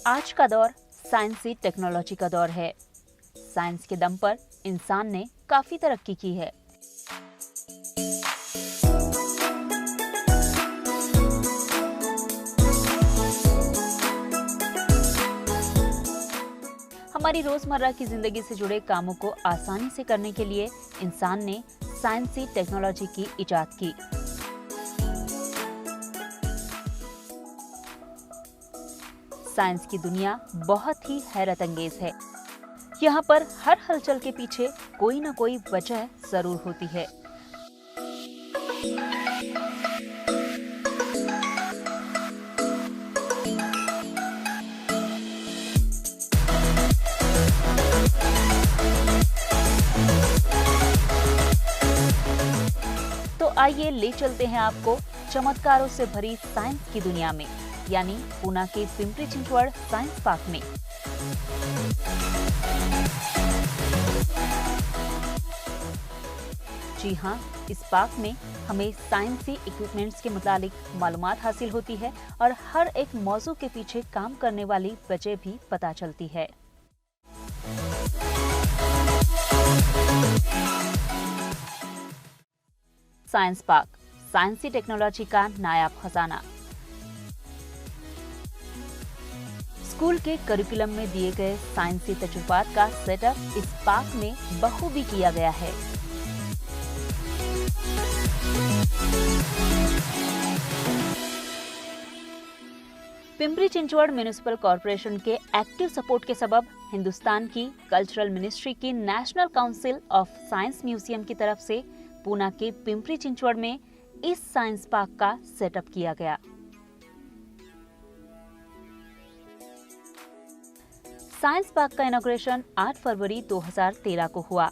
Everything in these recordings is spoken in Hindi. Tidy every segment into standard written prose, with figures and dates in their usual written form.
आज का दौर साइंसी टेक्नोलॉजी का दौर है। साइंस के दम पर इंसान ने काफी तरक्की की है। हमारी रोजमर्रा की जिंदगी से जुड़े कामों को आसानी से करने के लिए इंसान ने साइंसी टेक्नोलॉजी की इजाद की। साइंस की दुनिया बहुत ही हैरत अंगेज है। यहाँ पर हर हलचल के पीछे कोई न कोई वजह जरूर होती है। तो आइए ले चलते हैं आपको चमत्कारों से भरी साइंस की दुनिया में, यानी पूना के पिंपरी चिंचवड़ साइंस पार्क में। जी हाँ, इस पार्क में हमें साइंसी इक्विपमेंट्स के मुतालिक मालूमात हासिल होती है और हर एक मौजू के पीछे काम करने वाली वजह भी पता चलती है। साइंस पार्क, साइंसी टेक्नोलॉजी का नायाब खजाना। स्कूल के करिकुलम में दिए गए साइंसी तजुर्बात का सेटअप इस पार्क में बखूबी किया गया है। पिंपरी चिंचवड़ म्युनिसिपल कॉरपोरेशन के एक्टिव सपोर्ट के सबब हिंदुस्तान की कल्चरल मिनिस्ट्री की national council of science museum की तरफ से पूना के पिंपरी चिंचवड़ में इस साइंस पार्क का सेटअप किया गया। साइंस पार्क का इनॉग्रेशन 8 फरवरी 2013 को हुआ।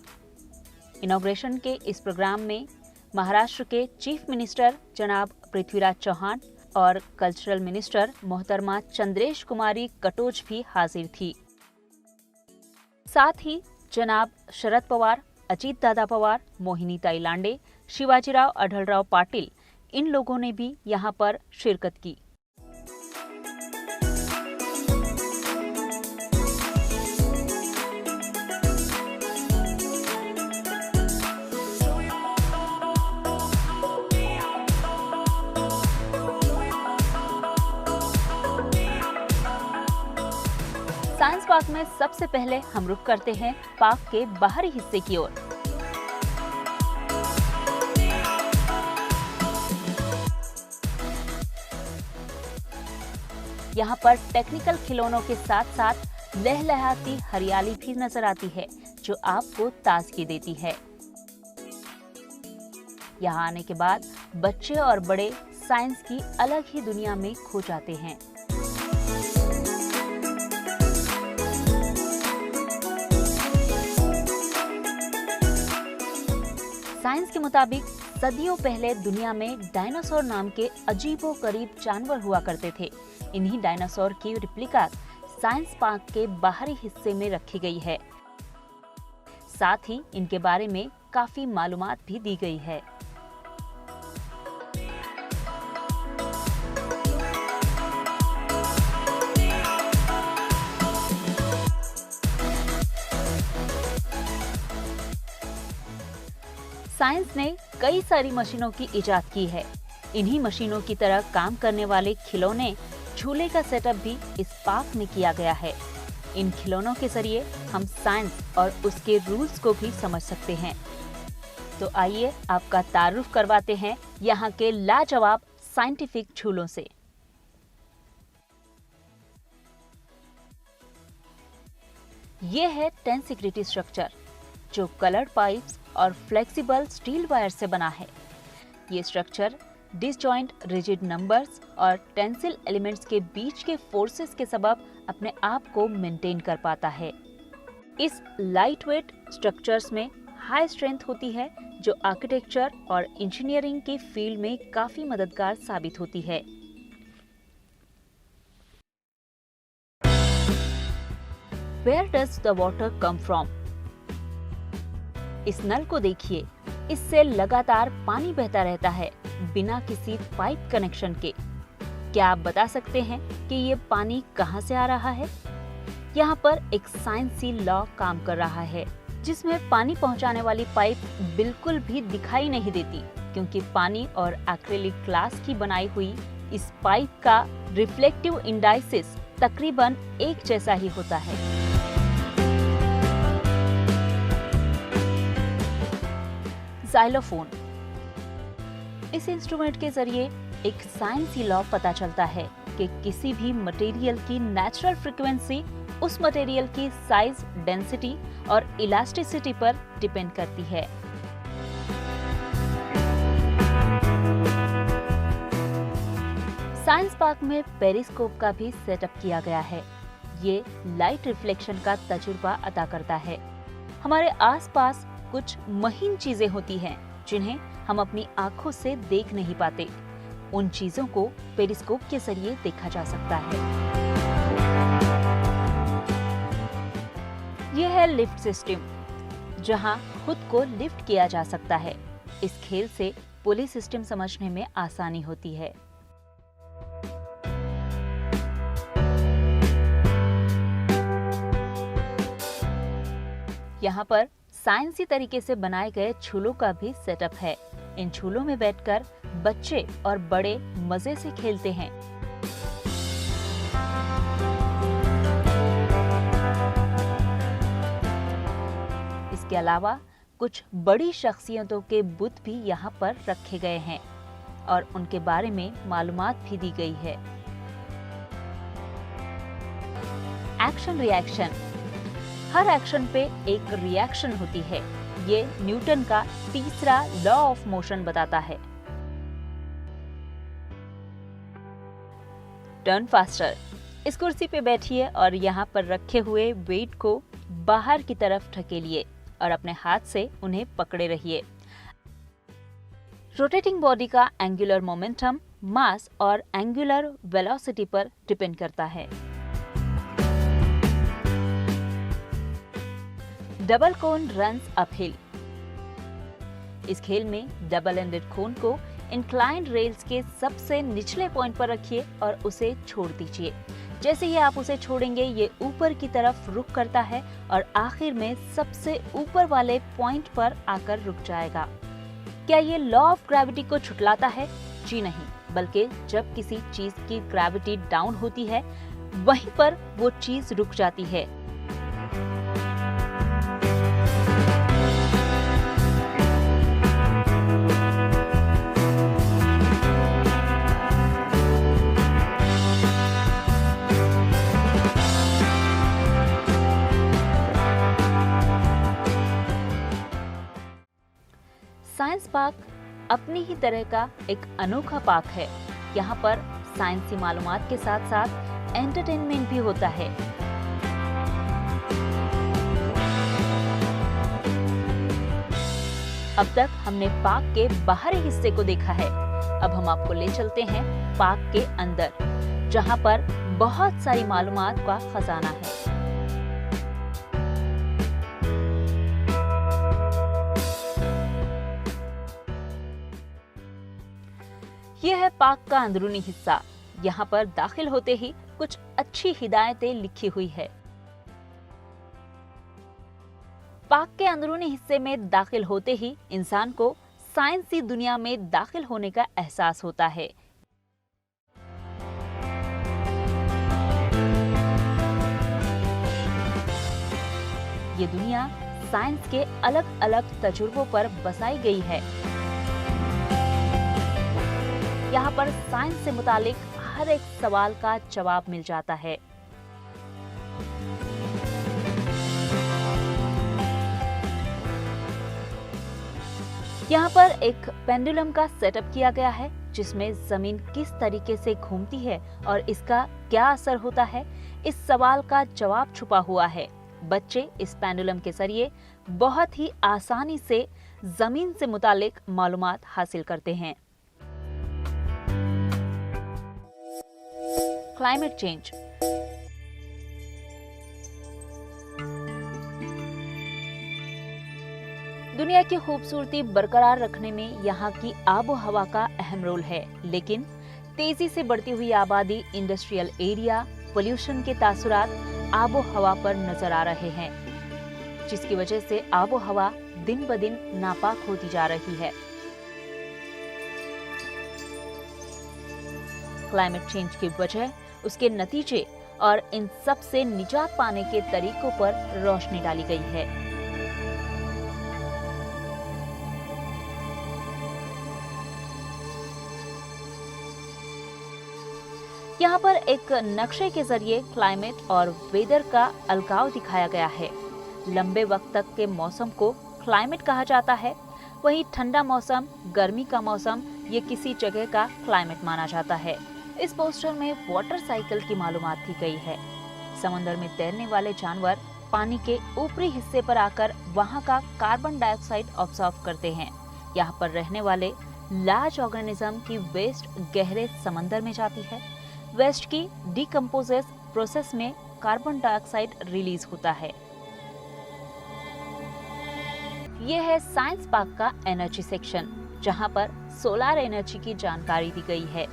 इनॉग्रेशन के इस प्रोग्राम में महाराष्ट्र के चीफ मिनिस्टर जनाब पृथ्वीराज चौहान और कल्चरल मिनिस्टर मोहतरमा चंद्रेश कुमारी कटोच भी हाजिर थी। साथ ही जनाब शरद पवार, अजीत दादा पवार, मोहिनी ताई लांडे, शिवाजीराव अढळराव पाटिल, इन लोगों ने भी यहाँ पर शिरकत की। साइंस पार्क में सबसे पहले हम रुक करते हैं पार्क के बाहरी हिस्से की ओर। यहाँ पर टेक्निकल खिलौनों के साथ साथ लहलहाती हरियाली भी नजर आती है, जो आपको ताजगी देती है। यहाँ आने के बाद बच्चे और बड़े साइंस की अलग ही दुनिया में खो जाते हैं। साइंस के मुताबिक सदियों पहले दुनिया में डायनासोर नाम के अजीबोगरीब जानवर हुआ करते थे। इन्हीं डायनासोर की रिप्लिका साइंस पार्क के बाहरी हिस्से में रखी गई है। साथ ही इनके बारे में काफी मालूमात भी दी गई है। साइंस ने कई सारी मशीनों की इजाद की है। इन्हीं मशीनों की तरह काम करने वाले खिलौने, झूले का सेटअप भी इस पार्क में किया गया है। इन खिलौनों के जरिए हम साइंस और उसके रूल्स को भी समझ सकते हैं। तो आइए आपका तारुफ करवाते हैं यहाँ के लाजवाब साइंटिफिक झूलों से। ये है 10 सिक्योरिटी स्ट्रक्चर, जो कलर्ड पाइप्स और फ्लेक्सिबल स्टील वायर से बना है। ये स्ट्रक्चर डिसजॉइंट रिजिड नंबर्स और टेंसिल एलिमेंट्स के बीच के फोर्सेस के सबब अपने आप को मेंटेन कर पाता है। इस लाइटवेट स्ट्रक्चर्स में हाई स्ट्रेंथ होती है, जो आर्किटेक्चर और इंजीनियरिंग के फील्ड में काफी मददगार साबित होती है। Where does the water come from? इस नल को देखिए, इससे लगातार पानी बहता रहता है बिना किसी पाइप कनेक्शन के। क्या आप बता सकते हैं कि ये पानी कहाँ से आ रहा है? यहाँ पर एक साइंसी लॉ काम कर रहा है, जिसमें पानी पहुँचाने वाली पाइप बिल्कुल भी दिखाई नहीं देती, क्योंकि पानी और एक्रिलिक ग्लास की बनाई हुई इस पाइप का रिफ्लेक्टिव इंडाइसिस तकरीबन एक जैसा ही होता है। जाइलोफोन। इस इंस्ट्रूमेंट के जरिए एक साइंसी लॉ पता चलता है कि किसी भी मटेरियल की नेचुरल फ्रीक्वेंसी उस मटेरियल की साइज, डेंसिटी और इलास्टिसिटी पर डिपेंड करती है। साइंस पार्क में पेरिस्कोप का भी सेटअप किया गया है। ये लाइट रिफ्लेक्शन का तजुर्बा अता करता है। हमारे आसपास कुछ महीन चीजें होती हैं जिन्हें हम अपनी आंखों से देख नहीं पाते। उन चीजों को पेरिस्कोप के जरिए देखा जा सकता है। यह है लिफ्ट सिस्टम, जहां खुद को लिफ्ट किया जा सकता है। इस खेल से पुली सिस्टम समझने में आसानी होती है। यहाँ पर साइंसी तरीके से बनाए गए झूलों का भी सेटअप है। इन झूलों में बैठकर बच्चे और बड़े मजे से खेलते हैं। इसके अलावा कुछ बड़ी शख्सियतों के बुत भी यहाँ पर रखे गए हैं और उनके बारे में मालूमात भी दी गई है। Action reaction. हर एक्शन पे एक रिएक्शन होती है। ये न्यूटन का तीसरा लॉ ऑफ मोशन बताता है। Turn faster. इस कुर्सी पे बैठिए और यहाँ पर रखे हुए वेट को बाहर की तरफ ढकेलिए और अपने हाथ से उन्हें पकड़े रहिए। रोटेटिंग बॉडी का एंगुलर मोमेंटम मास और एंगुलर वेलोसिटी पर डिपेंड करता है। डबल कोन रन्स अपहिल। इस खेल में डबल एंडेड कोन को इंक्लाइंड रेल्स के सबसे निचले पॉइंट पर रखिए और उसे छोड़ दीजिए। जैसे ही आप उसे छोड़ेंगे, ये ऊपर की तरफ रुख करता है और आखिर में सबसे ऊपर वाले पॉइंट पर आकर रुक जाएगा। क्या ये लॉ ऑफ ग्रेविटी को छुटलाता है? जी नहीं, बल्कि जब किसी चीज की ग्रेविटी डाउन होती है, वहीं पर वो चीज रुक जाती है। साइंस पार्क अपनी ही तरह का एक अनोखा पार्क है। यहाँ पर साइंसी मालूमात के साथ साथ एंटरटेनमेंट भी होता है। अब तक हमने पार्क के बाहरी हिस्से को देखा है। अब हम आपको ले चलते हैं पार्क के अंदर, जहाँ पर बहुत सारी मालूमात का खजाना है। यह है पार्क का अंदरूनी हिस्सा। यहाँ पर दाखिल होते ही कुछ अच्छी हिदायतें लिखी हुई है। पार्क के अंदरूनी हिस्से में दाखिल होते ही इंसान को साइंसी दुनिया में दाखिल होने का एहसास होता है। ये दुनिया साइंस के अलग अलग तजुर्बों पर बसाई गई है। यहाँ पर साइंस से मुतालिक हर एक सवाल का जवाब मिल जाता है। यहाँ पर एक पेंडुलम का सेटअप किया गया है, जिसमें जमीन किस तरीके से घूमती है और इसका क्या असर होता है, इस सवाल का जवाब छुपा हुआ है। बच्चे इस पेंडुलम के जरिए बहुत ही आसानी से जमीन से मुतालिक मालूमात हासिल करते हैं। Climate change. दुनिया की खूबसूरती बरकरार रखने में यहाँ की आबो हवा का अहम रोल है, लेकिन तेजी से बढ़ती हुई आबादी, इंडस्ट्रियल एरिया, पोल्यूशन के तासुरात आबो हवा पर नजर आ रहे हैं, जिसकी वजह से आबो हवा दिन ब दिन नापाक होती जा रही है। क्लाइमेट चेंज की वजह, उसके नतीजे और इन सब से निजात पाने के तरीकों पर रोशनी डाली गई है। यहाँ पर एक नक्शे के जरिए क्लाइमेट और वेदर का अलगाव दिखाया गया है। लंबे वक्त तक के मौसम को क्लाइमेट कहा जाता है, वहीं ठंडा मौसम, गर्मी का मौसम ये किसी जगह का क्लाइमेट माना जाता है। इस पोस्टर में वाटर साइकिल की मालूमात दी गई है। समंदर में तैरने वाले जानवर पानी के ऊपरी हिस्से पर आकर वहां का कार्बन डाइऑक्साइड ऑब्जर्व करते हैं। यहाँ पर रहने वाले लार्ज ऑर्गेनिज्म की वेस्ट गहरे समंदर में जाती है। वेस्ट की डिकम्पोजेस प्रोसेस में कार्बन डाइऑक्साइड रिलीज होता है। यह है साइंस पार्क का एनर्जी सेक्शन, जहां पर सोलार एनर्जी की जानकारी दी गई है।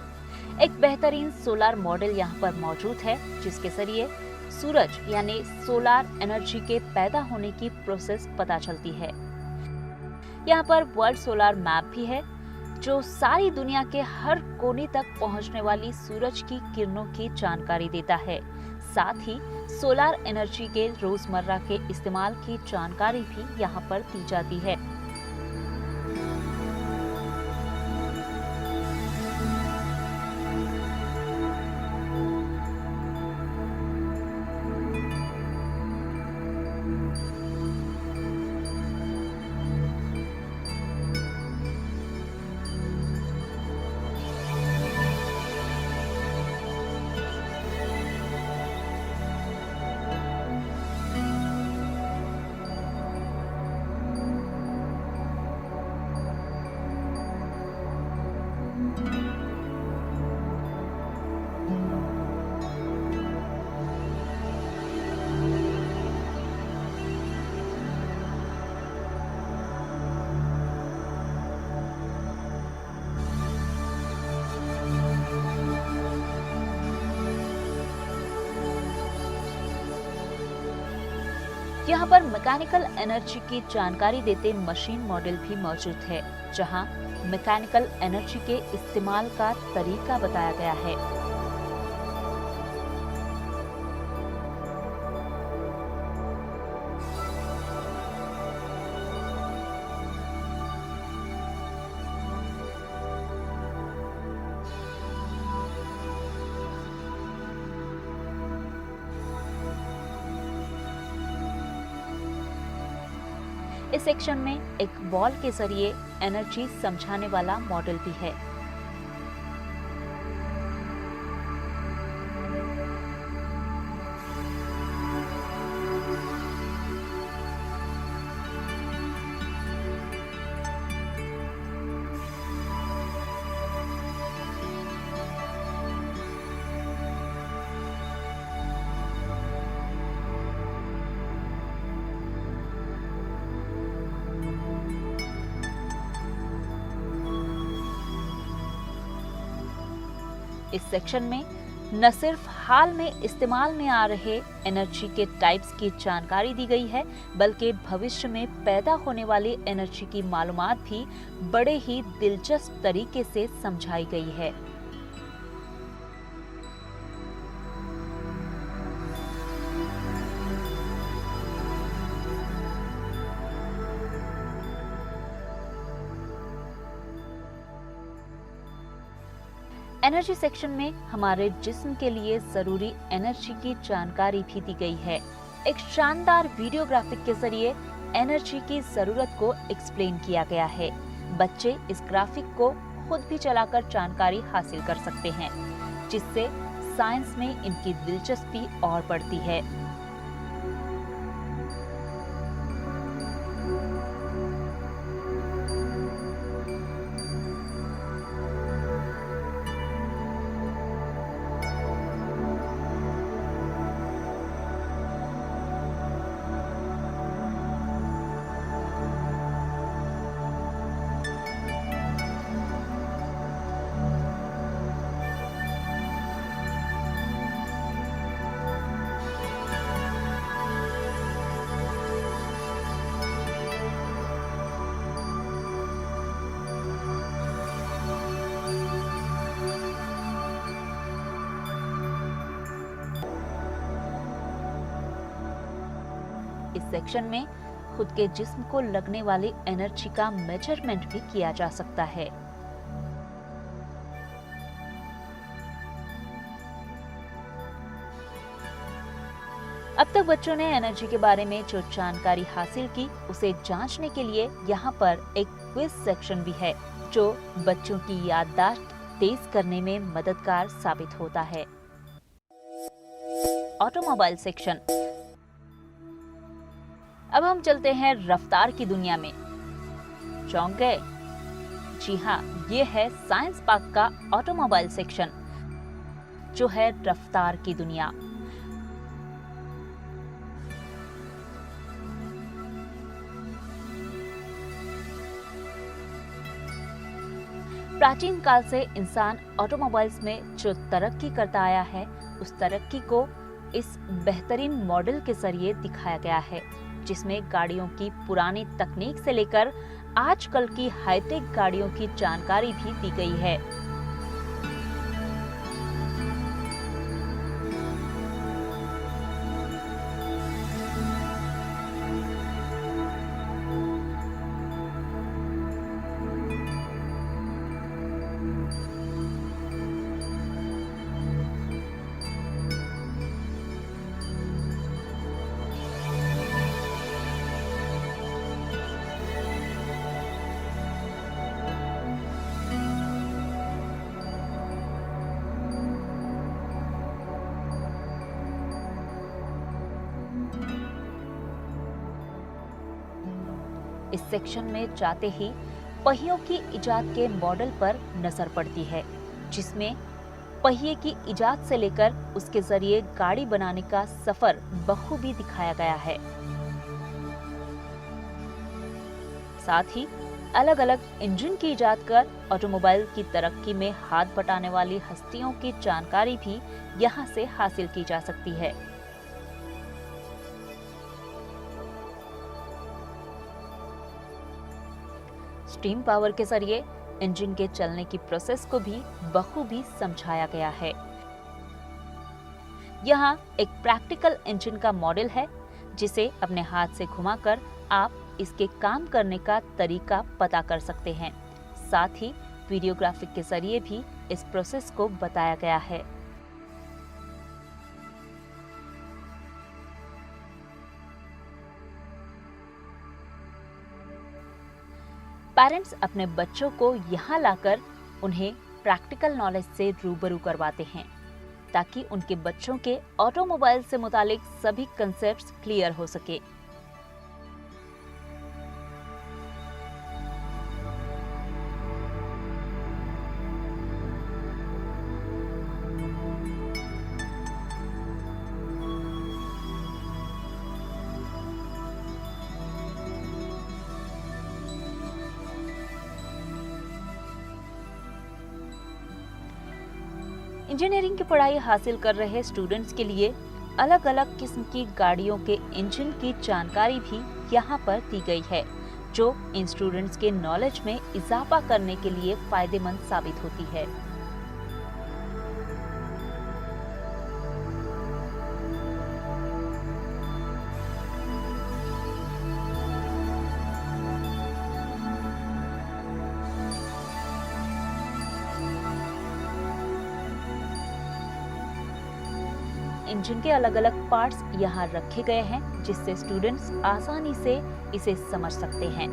एक बेहतरीन सोलार मॉडल यहाँ पर मौजूद है, जिसके जरिए सूरज यानी सोलार एनर्जी के पैदा होने की प्रोसेस पता चलती है। यहाँ पर वर्ल्ड सोलार मैप भी है, जो सारी दुनिया के हर कोने तक पहुँचने वाली सूरज की किरणों की जानकारी देता है। साथ ही सोलार एनर्जी के रोजमर्रा के इस्तेमाल की जानकारी भी यहाँ पर दी जाती है। यहाँ पर मैकेनिकल एनर्जी की जानकारी देते मशीन मॉडल भी मौजूद है, जहाँ मैकेनिकल एनर्जी के इस्तेमाल का तरीका बताया गया है। इस सेक्शन में एक बॉल के जरिए एनर्जी समझाने वाला मॉडल भी है। इस सेक्शन में न सिर्फ हाल में इस्तेमाल में आ रहे एनर्जी के टाइप्स की जानकारी दी गई है, बल्कि भविष्य में पैदा होने वाली एनर्जी की मालूमात भी बड़े ही दिलचस्प तरीके से समझाई गई है। एनर्जी सेक्शन में हमारे जिस्म के लिए जरूरी एनर्जी की जानकारी भी दी गई है। एक शानदार वीडियो ग्राफिक के जरिए एनर्जी की जरूरत को एक्सप्लेन किया गया है। बच्चे इस ग्राफिक को खुद भी चलाकर जानकारी हासिल कर सकते हैं, जिससे साइंस में इनकी दिलचस्पी और बढ़ती है। इस सेक्शन में खुद के जिस्म को लगने वाली एनर्जी का मेजरमेंट भी किया जा सकता है। अब तक बच्चों ने एनर्जी के बारे में जो जानकारी हासिल की उसे जांचने के लिए यहाँ पर एक क्विज सेक्शन भी है जो बच्चों की याददाश्त तेज करने में मददगार साबित होता है। Automobile section. अब हम चलते हैं रफ्तार की दुनिया में। चौंक गए? जी हाँ, ये है साइंस पार्क का ऑटोमोबाइल सेक्शन जो है रफ्तार की दुनिया। प्राचीन काल से इंसान ऑटोमोबाइल्स में जो तरक्की करता आया है उस तरक्की को इस बेहतरीन मॉडल के जरिए दिखाया गया है जिसमें गाड़ियों की पुरानी तकनीक से लेकर आजकल की हाईटेक गाड़ियों की जानकारी भी दी गई है। इस सेक्शन में जाते ही पहियों की इजाद के मॉडल पर नजर पड़ती है जिसमें पहिए की इजाद से लेकर उसके जरिए गाड़ी बनाने का सफर बखूबी दिखाया गया है। साथ ही अलग अलग इंजन की इजाद कर ऑटोमोबाइल की तरक्की में हाथ बटाने वाली हस्तियों की जानकारी भी यहाँ से हासिल की जा सकती है। स्टीम पावर के जरिए इंजन के चलने की प्रोसेस को भी बखूबी समझाया गया है। यहाँ एक प्रैक्टिकल इंजन का मॉडल है जिसे अपने हाथ से घुमाकर आप इसके काम करने का तरीका पता कर सकते हैं। साथ ही वीडियोग्राफिक के जरिए भी इस प्रोसेस को बताया गया है। पेरेंट्स अपने बच्चों को यहाँ लाकर उन्हें प्रैक्टिकल नॉलेज से रूबरू करवाते हैं ताकि उनके बच्चों के ऑटोमोबाइल से मुतालिक सभी कंसेप्ट्स क्लियर हो सके। इंजीनियरिंग की पढ़ाई हासिल कर रहे स्टूडेंट्स के लिए अलग अलग किस्म की गाड़ियों के इंजन की जानकारी भी यहाँ पर दी गई है जो इन स्टूडेंट्स के नॉलेज में इजाफा करने के लिए फायदेमंद साबित होती है। इंजन के अलग अलग पार्ट्स यहाँ रखे गए हैं जिससे स्टूडेंट्स आसानी से इसे समझ सकते हैं।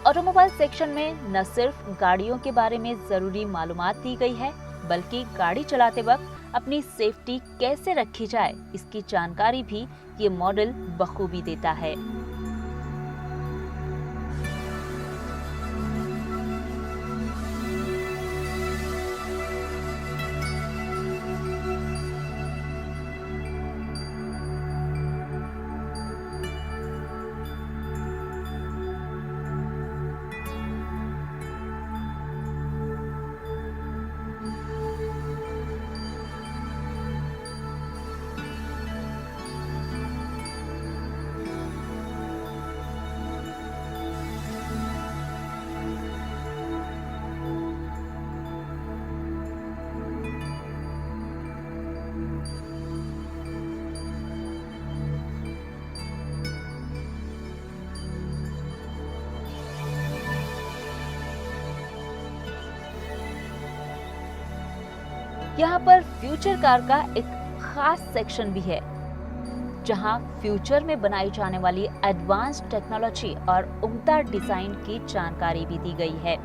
ऑटोमोबाइल सेक्शन में न सिर्फ गाड़ियों के बारे में जरूरी मालूमात दी गई है बल्कि गाड़ी चलाते वक्त अपनी सेफ्टी कैसे रखी जाए इसकी जानकारी भी ये मॉडल बखूबी देता है। यहाँ पर फ्यूचर कार का एक खास सेक्शन भी है, जहाँ फ्यूचर में बनाई जाने वाली एडवांस टेक्नोलॉजी और उम्दा डिजाइन की जानकारी भी दी गई है।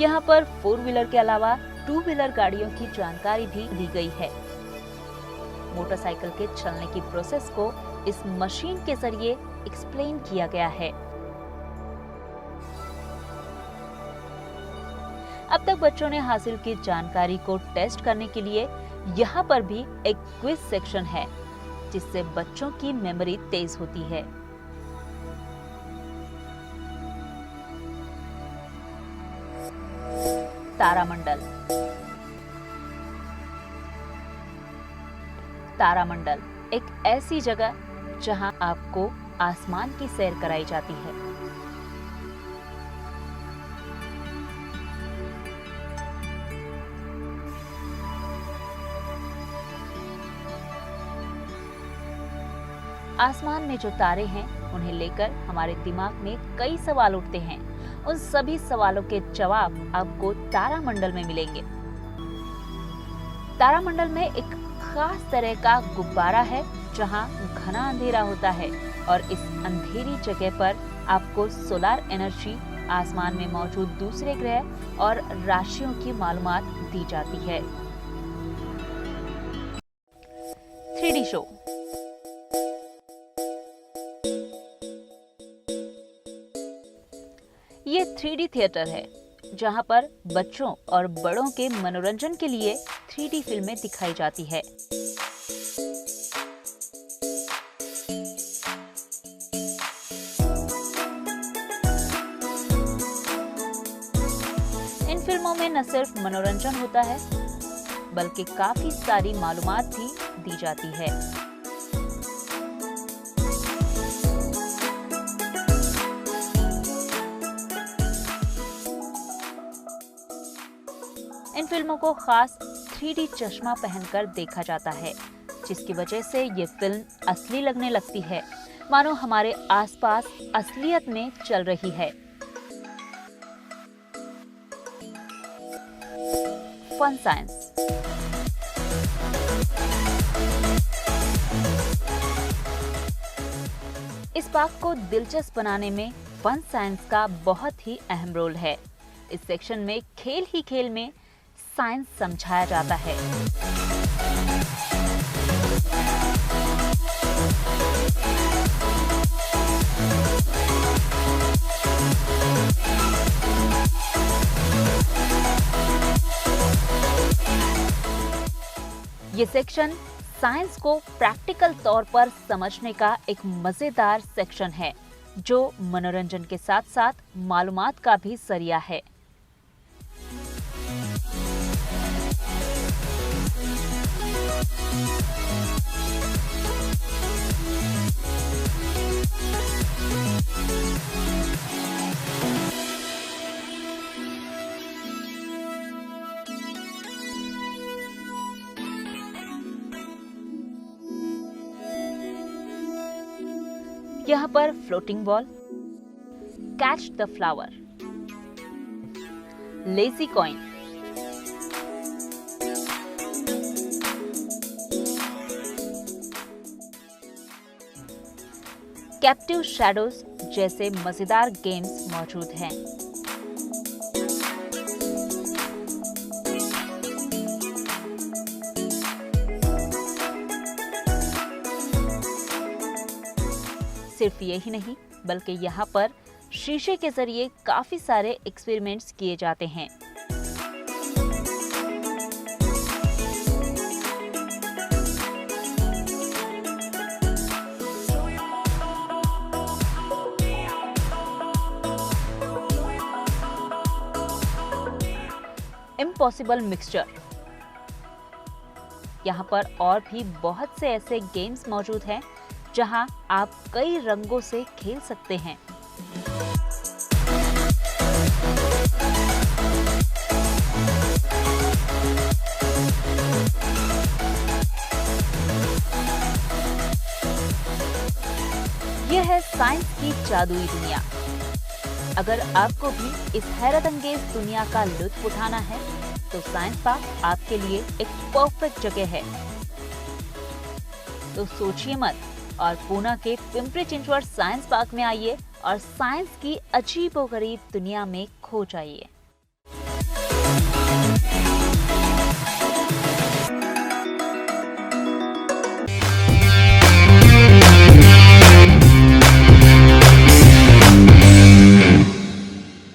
यहाँ पर 4 व्हीलर के अलावा 2 व्हीलर गाड़ियों की जानकारी भी दी गई है। मोटरसाइकिल के चलने की प्रोसेस को इस मशीन के जरिए एक्सप्लेन किया गया है। अब तक बच्चों ने हासिल की जानकारी को टेस्ट करने के लिए यहाँ पर भी एक क्विज सेक्शन है, जिससे बच्चों की मेमोरी तेज होती है। तारामंडल। तारामंडल एक ऐसी जगह जहां आपको आसमान की सैर कराई जाती है। आसमान में जो तारे हैं, उन्हें लेकर हमारे दिमाग में कई सवाल उठते हैं। उन सभी सवालों के जवाब आपको तारामंडल में मिलेंगे। तारामंडल में एक खास तरह का गुब्बारा है, जहां घना अंधेरा होता है और इस अंधेरी जगह पर आपको सोलर एनर्जी, आसमान में मौजूद दूसरे ग्रह और राशियों की मालूमात दी जाती है। 3D show. ये 3D थिएटर है, जहां पर बच्चों और बड़ों के मनोरंजन के लिए 3D फिल्में दिखाई जाती है। इन फिल्मों में न सिर्फ मनोरंजन होता है, बल्कि काफी सारी मालूमात भी दी जाती है। इन फिल्मों को खास 3D चश्मा पहनकर देखा जाता है, जिसकी वजह से ये फिल्म असली लगने लगती है, मानो हमारे आसपास असलियत में चल रही है। Fun science. इस बात को दिलचस्प बनाने में फन साइंस का बहुत ही अहम रोल है। इस सेक्शन में खेल ही खेल में साइंस समझाया जाता है। ये सेक्शन साइंस को प्रैक्टिकल तौर पर समझने का एक मजेदार सेक्शन है, जो मनोरंजन के साथ साथ मालूमात का भी जरिया है। यहाँ पर floating ball, catch the flower, lazy coin, captive shadows जैसे मजेदार गेम्स मौजूद हैं। सिर्फ यही नहीं, बल्कि यहाँ पर शीशे के जरिए काफी सारे एक्सपेरिमेंट्स किए जाते हैं। Impossible mixture. यहाँ पर और भी बहुत से ऐसे गेम्स मौजूद हैं, जहां आप कई रंगों से खेल सकते हैं। साइंस की जादुई दुनिया। अगर आपको भी इस हैरत अंगेज दुनिया का लुत्फ उठाना है तो साइंस पार्क आपके लिए एक परफेक्ट जगह है। तो सोचिए मत और पूना के पिंपरी चिंचवड साइंस पार्क में आइए और साइंस की अजीबोगरीब दुनिया में खो जाइए।